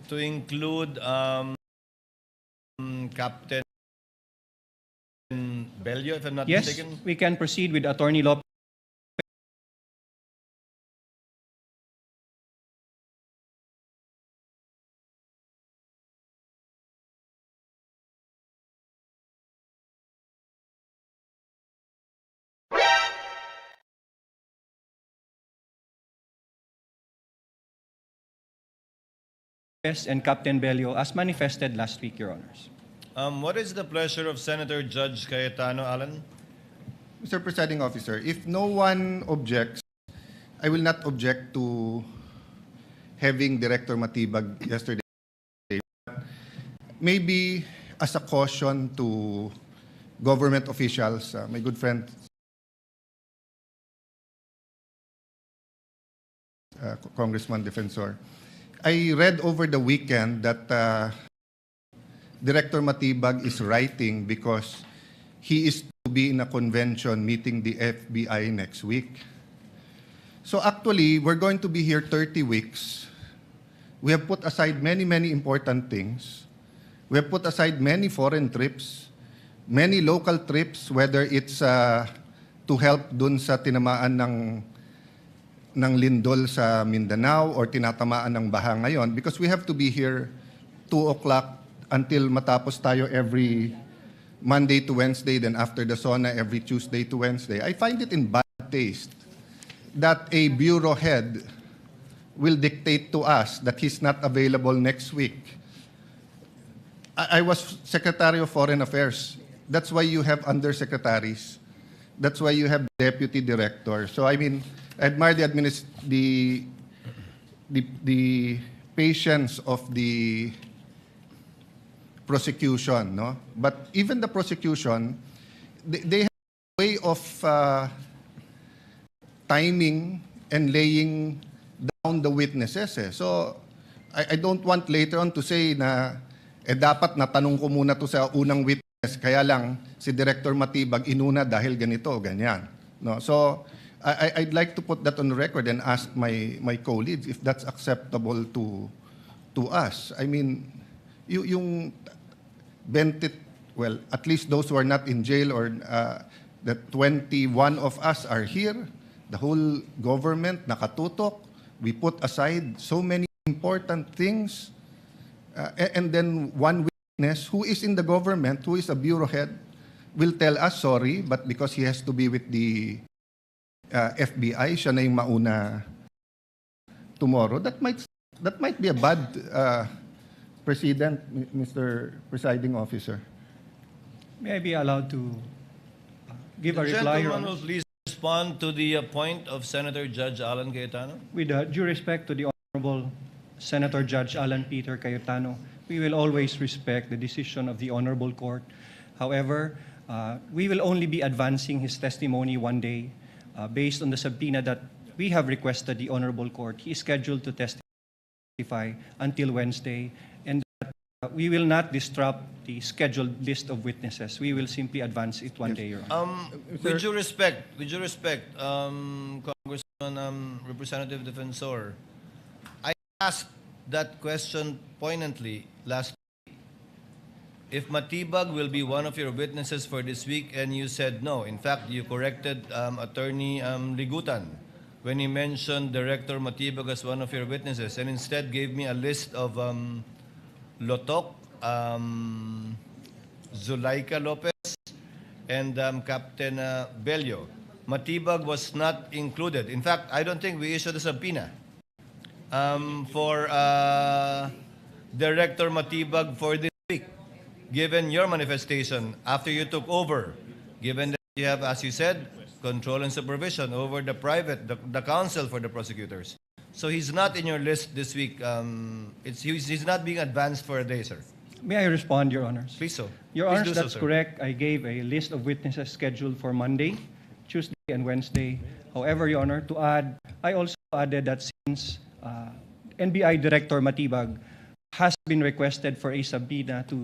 to include Captain Bello, if I'm not Yes, mistaken? we can proceed with Attorney Lopez. And Captain Bello as manifested last week, Your Honors. What is the pleasure of Senator Judge Cayetano, Alan? Mr. Presiding Officer, if no one objects, I will not object to having Director Matibag yesterday. Maybe as a caution to government officials, my good friend, Congressman Defensor, I read over the weekend that Director Matibag is writing because he is to be in a convention meeting the FBI next week. So actually, we're going to be here 30 weeks. We have put aside many, many important things. We have put aside many foreign trips, many local trips, whether it's to help dun sa tinamaan ng lindol sa Mindanao or tinatamaan ng baha ngayon, because we have to be here 2 o'clock until matapos tayo every Monday to Wednesday, then after the SONA every Tuesday to Wednesday. I find it in bad taste that a bureau head will dictate to us that he's not available next week. I was Secretary of Foreign Affairs. That's why you have undersecretaries. That's why you have deputy director. So I mean, I admire the patience of the prosecution, no? But even the prosecution, they have a way of timing and laying down the witnesses. Eh. So I don't want later on to say na dapat natanong ko muna to sa unang witness, kaya lang si Director Matibag inuna dahil ganito, ganyan. No? So I'd like to put that on the record and ask my colleagues if that's acceptable to us. I mean, yung 20, well, at least those who are not in jail, or the 21 of us are here, the whole government nakatutok, we put aside so many important things, and then one witness who is in the government, who is a bureau head, will tell us sorry, but because he has to be with the FBI, siya na yung mauna tomorrow. That might be a bad precedent, Mr. Presiding Officer. May I be allowed to give a reply, Your Gentleman Honor? will please respond to the point of Senator Judge Alan Cayetano. With due respect to the Honorable Senator Judge Alan Peter Cayetano, we will always respect the decision of the Honorable Court. However, we will only be advancing his testimony one day based on the subpoena that we have requested the Honorable Court. He is scheduled to testify until Wednesday, and we will not disrupt the scheduled list of witnesses. We will simply advance it one day, Your Honor. With due respect, Congressman Representative Defensor, I asked that question poignantly last week. If Matibag will be one of your witnesses for this week, and you said no. In fact, you corrected Attorney Ligutan when he mentioned Director Matibag as one of your witnesses, and instead gave me a list of Lotok, Zulaika Lopez, and Captain Bello. Matibag was not included. In fact, I don't think we issued a subpoena for Director Matibag for this week, given your manifestation after you took over, given that you have, as you said, control and supervision over the counsel for the prosecutors. So he's not in your list this week. He's not being advanced for a day, sir. May I respond, Your Honors? Please so. Your Please Honors, do so, that's sir. correct. I gave a list of witnesses scheduled for Monday, Tuesday, and Wednesday. However, Your Honor, to add, I also added that since NBI Director Matibag has been requested for a subpoena to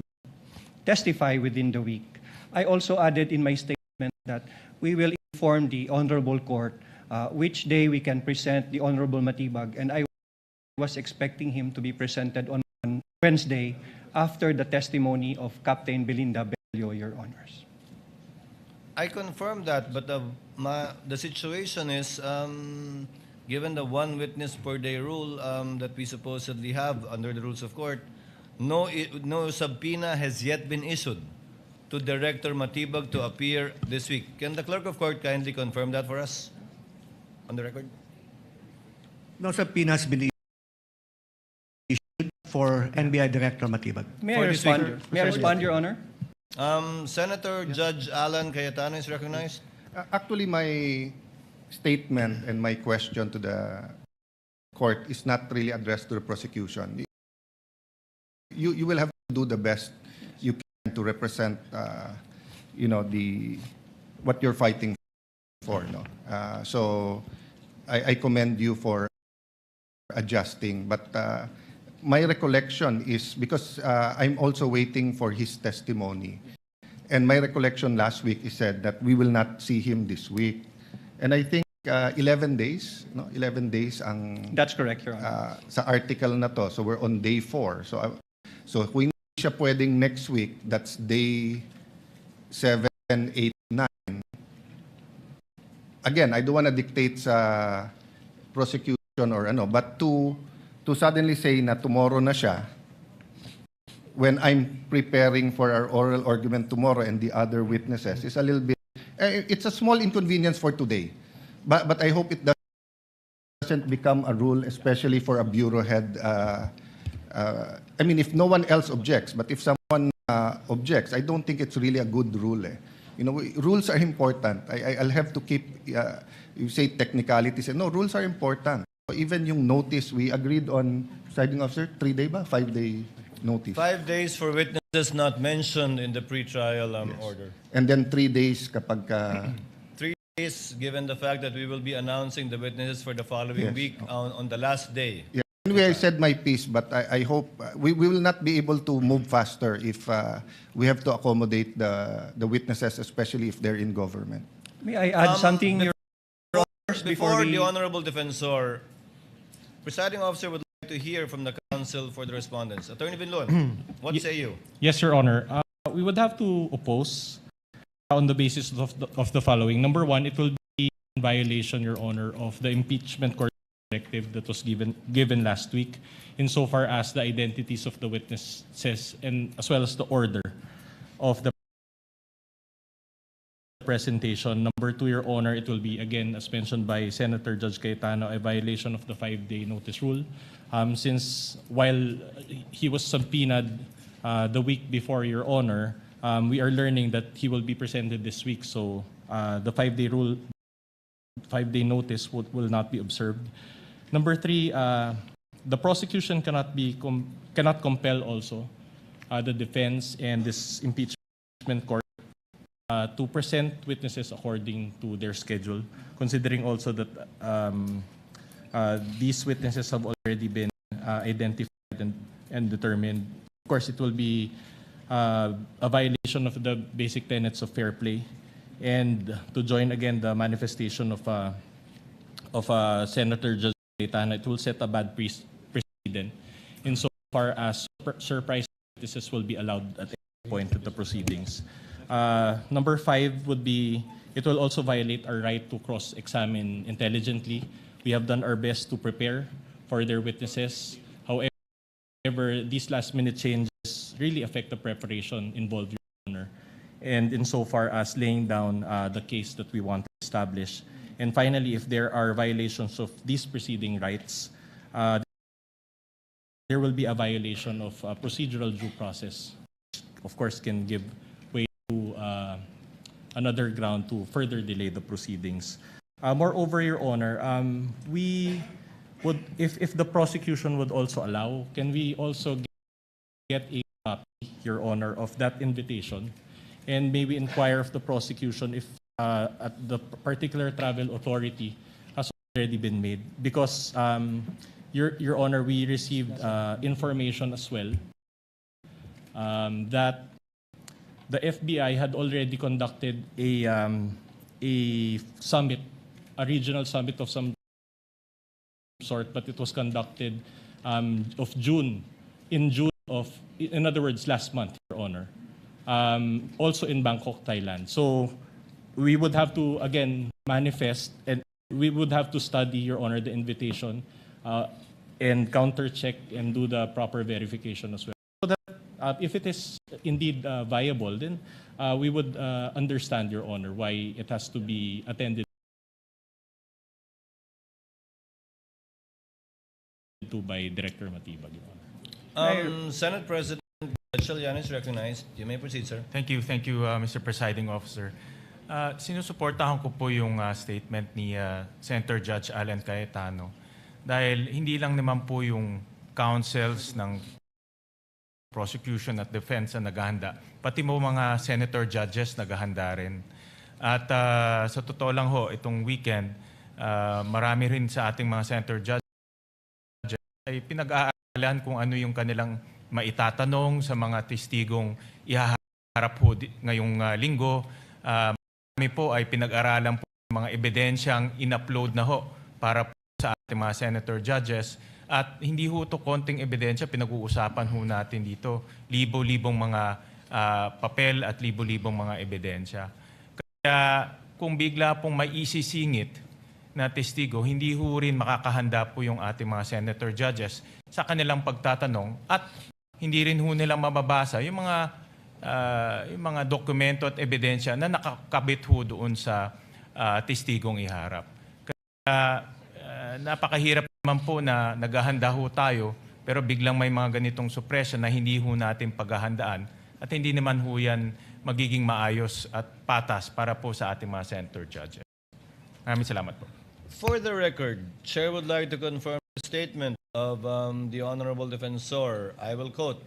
testify within the week, I also added in my statement that we will inform the Honorable Court which day we can present the Honorable Matibag, and I was expecting him to be presented on Wednesday after the testimony of Captain Belinda Bello, Your Honors. I confirm that, but the situation is, given the one witness per day rule that we supposedly have under the rules of court, no subpoena has yet been issued to Director Matibag to appear this week. Can the clerk of court kindly confirm that for us on the record? No subpoena has been issued for NBI Director Matibag. May For I this respond? week, May I respond, Your Honor? Senator Judge Alan Cayetano is recognized. Actually, my statement and my question to the court is not really addressed to the prosecution. You will have to do the best you can to represent, what you're fighting for. No? So I commend you for adjusting, but my recollection is because I'm also waiting for his testimony. And my recollection last week, he said that we will not see him this week. And I think 11 days, no? 11 days ang That's correct, Your Honor. sa article na to. So we're on day 4. So kung hindi siya pwedeng next week, that's day 7, 8, 9. Again, I don't want to dictate sa prosecution or ano, but to suddenly say na tomorrow na siya, when I'm preparing for our oral argument tomorrow and the other witnesses, is a little bit, it's a small inconvenience for today. But I hope it doesn't become a rule, especially for a bureau head. I mean, if no one else objects, but if someone objects, I don't think it's really a good rule. Rules are important. I'll have to keep, you say technicalities. No, rules are important. Even yung notice, we agreed on, presiding officer, 3-day ba? 5-day notice. 5 days for witnesses not mentioned in the pretrial order. And then 3 days kapag 3 days, given the fact that we will be announcing the witnesses for the following Yes. week on the last day. Yeah. Anyway, I said my piece, but I hope we will not be able to move faster if we have to accommodate the witnesses, especially if they're in government. May I add something, Your Honors, Before we... the Honorable Defensor, presiding officer would like to hear from the counsel for the respondents. Attorney Binlon, what say you? Yes, Your Honor. We would have to oppose on the basis of the following. Number one, it will be in violation, Your Honor, of the impeachment court directive that was given last week, insofar as the identities of the witnesses and as well as the order of the presentation. Number two, Your Honor, it will be, again, as mentioned by Senator Judge Cayetano, a violation of the 5-day notice rule. Since while he was subpoenaed the week before, Your Honor, we are learning that he will be presented this week. So the 5-day rule, 5-day notice will not be observed. Number three, the prosecution cannot compel also the defense and this impeachment court to present witnesses according to their schedule, considering also that these witnesses have already been identified and determined. Of course, it will be a violation of the basic tenets of fair play, and to join again the manifestation of Senator Judge Cayetano, it will set a bad precedent insofar as surprise witnesses will be allowed at any point of the proceedings. Number five would be, it will also violate our right to cross-examine intelligently. We have done our best to prepare for their witnesses. However, these last-minute changes really affect the preparation involved, Your Honor, and insofar as laying down the case that we want to establish. And finally, if there are violations of these preceding rights, there will be a violation of procedural due process, which of course can give way to another ground to further delay the proceedings. Moreover, Your Honor, we would, if the prosecution would also allow, can we also get a copy, Your Honor, of that invitation, and maybe inquire of the prosecution if at the particular travel authority has already been made? Because, Your Honor, we received information as well that the FBI had already conducted a summit, a regional summit of some sort, but it was conducted in June of, in other words, last month, Your Honor, also in Bangkok, Thailand. So we would have to, again, manifest, and we would have to study, Your Honor, the invitation and counter-check and do the proper verification as well. So that if it is indeed viable, then we would understand, Your Honor, why it has to be attended to by Director Matibag, Your Honor. Senate President Llamas is recognized. You may proceed, sir. Thank you, Mr. Presiding Officer. Sinusuportahan ko po yung statement ni Senator Judge Alan Cayetano dahil hindi lang naman po yung counsels ng prosecution at defense ang naghahanda, pati mo mga senator judges naghahanda rin. At sa totoo lang ho, itong weekend, marami rin sa ating mga senator judges ay pinag-aaralan kung ano yung kanilang maitatanong sa mga testigong ihaharap ho ngayong linggo. Kami po ay pinag-aralan po mga ebidensyang in-upload na ho para po sa ating mga senator judges. At hindi ho ito konting ebidensya, pinag-uusapan ho natin dito. Libo-libong mga papel at libo-libong mga ebidensya. Kaya kung bigla pong may isisingit na testigo, hindi ho rin makakahanda po yung ating mga senator judges sa kanilang pagtatanong at hindi rin ho nila mababasa yung mga dokumento at ebidensya na nakakabit ho doon sa testigong iharap. Kaya napakahirap naman po na naghahanda ho tayo pero biglang may mga ganitong suppression na hindi ho natin paghahandaan at hindi naman ho yan magiging maayos at patas para po sa ating mga senator judges. Maraming salamat po. For the record, Chair would like to confirm the statement of the Honorable Defensor. I will quote,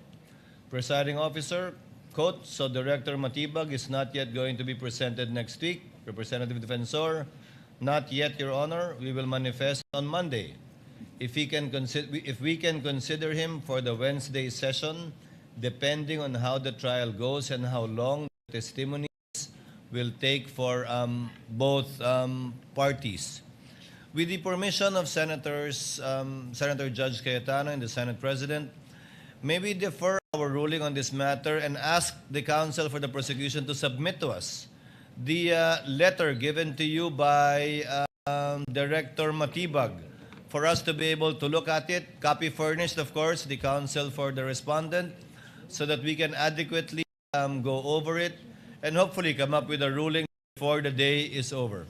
Presiding Officer, quote, so Director Matibag is not yet going to be presented next week. Representative Defensor, not yet, Your Honor. We will manifest on Monday. If we can consider him for the Wednesday session, depending on how the trial goes and how long the testimonies will take for both parties. With the permission of Senators, Senator Judge Cayetano and the Senate President, may we defer our ruling on this matter and ask the counsel for the prosecution to submit to us the letter given to you by Director Matibag for us to be able to look at it, copy furnished, of course, the counsel for the respondent, so that we can adequately go over it and hopefully come up with a ruling before the day is over.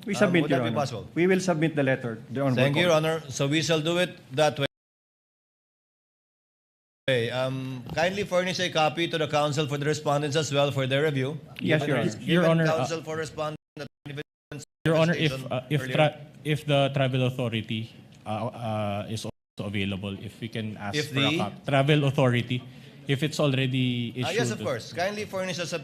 We submit, would Your that be Honor. possible? We will submit the letter. The Honorable Thank you, Your Court. Honor. So we shall do it that way. Kindly furnish a copy to the counsel for the respondents as well for their review. Yes, Your Honor. Your Given Honor, counsel for respondents. Your Honor, earlier. if the travel authority is also available, if we can ask If for a the- travel authority, if it's already issued. Yes, of course. Kindly furnish us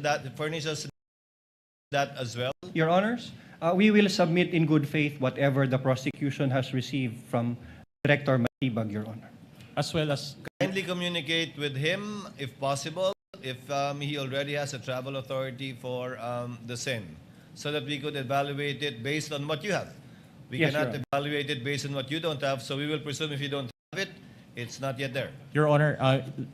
that as well. Your Honors, we will submit in good faith whatever the prosecution has received from Director Matibag, Your Honor. As well as Kindly communicate with him if possible, if he already has a travel authority for the same, so that we could evaluate it based on what you have. We Yes, cannot Your Honor. evaluate it based on what you don't have, so we will presume if you don't have it, it's not yet there. Your Honor,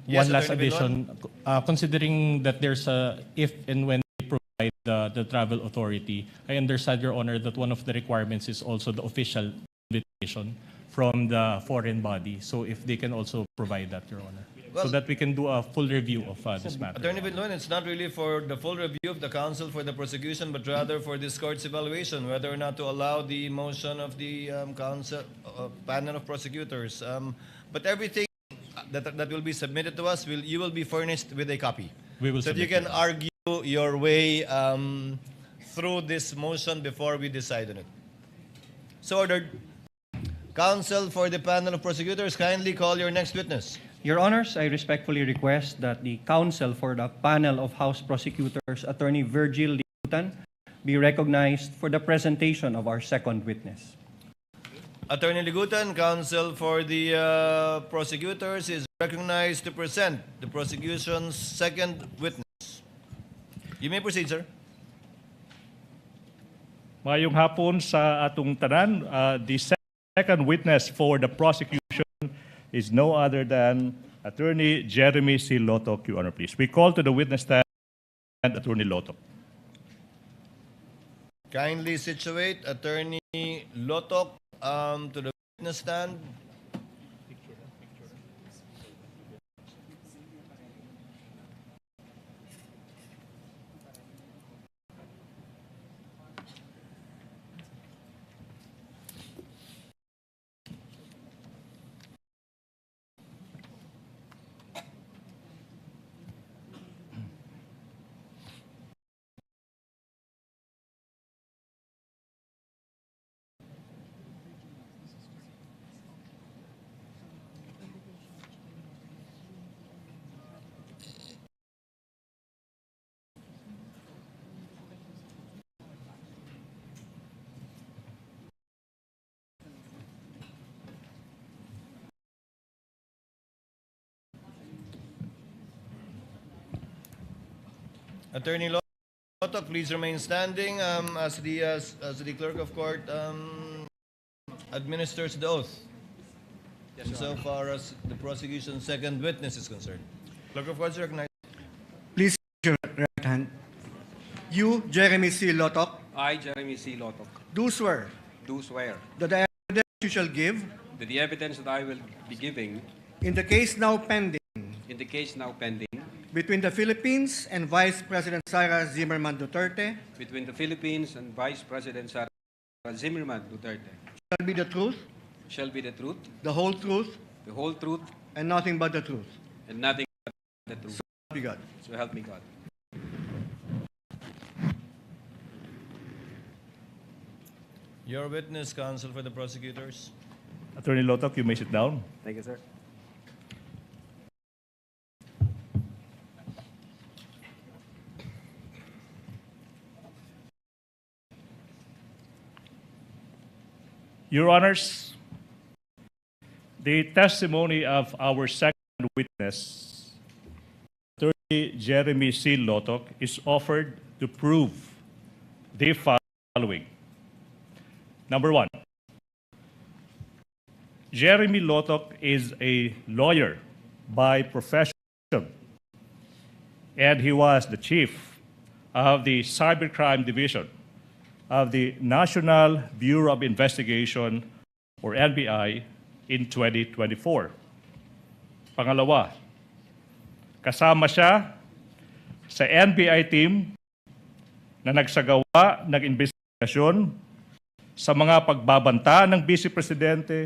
Yes, one last Attorney addition. Considering that there's a, if and when they provide the travel authority, I understand, Your Honor, that one of the requirements is also the official invitation from the foreign body. So if they can also provide that, Your Honor, Well, so that we can do a full review of this matter. Attorney Binloan, it's not really for the full review of the counsel for the prosecution, but rather for this court's evaluation, whether or not to allow the motion of the counsel, panel of prosecutors. But everything that will be submitted to us, you will be furnished with a copy. We will so that you submit can it. argue your way through this motion before we decide on it. So ordered. Counsel for the panel of prosecutors, kindly call your next witness. Your Honors, I respectfully request that the counsel for the panel of House Prosecutors, Attorney Virgil Liutan, be recognized for the presentation of our second witness. Attorney Ligutan, counsel for the prosecutors, is recognized to present the prosecution's second witness. You may proceed, sir. Mayong hapon sa atong tanan, the second witness for the prosecution is no other than Attorney Jeremy C. Lotok, Your Honor, please. We call to the witness stand Attorney Lotok. Kindly situate Attorney Lotok to the witness stand. Attorney Lotok, please remain standing as the clerk of court administers the oath. Insofar as the prosecution's second witness is concerned. Clerk of court is recognized. Please raise your right hand. You, Jeremy C. Lotok, I, Jeremy C. Lotok, do swear do swear that the evidence you shall give that the evidence that I will be giving in the case now pending in the case now pending between the Philippines and Vice President Sara Zimmerman Duterte between the Philippines and Vice President Sara Zimmerman Duterte shall be the truth, shall be the truth, the whole truth, and nothing but the truth. and nothing but the truth. So help me God. So help me God. Your witness, counsel for the prosecutors. Attorney Lotok, you may sit down. Thank you, sir. Your Honors, the testimony of our second witness, Attorney Jeremy C. Lotok, is offered to prove the following. Number one, Jeremy Lotok is a lawyer by profession, and he was the chief of the Cybercrime Division of the National Bureau of Investigation, or NBI, in 2024. Pangalawa, kasama siya sa NBI team na nagsagawa ng investigasyon sa mga pagbabanta ng Vice Presidente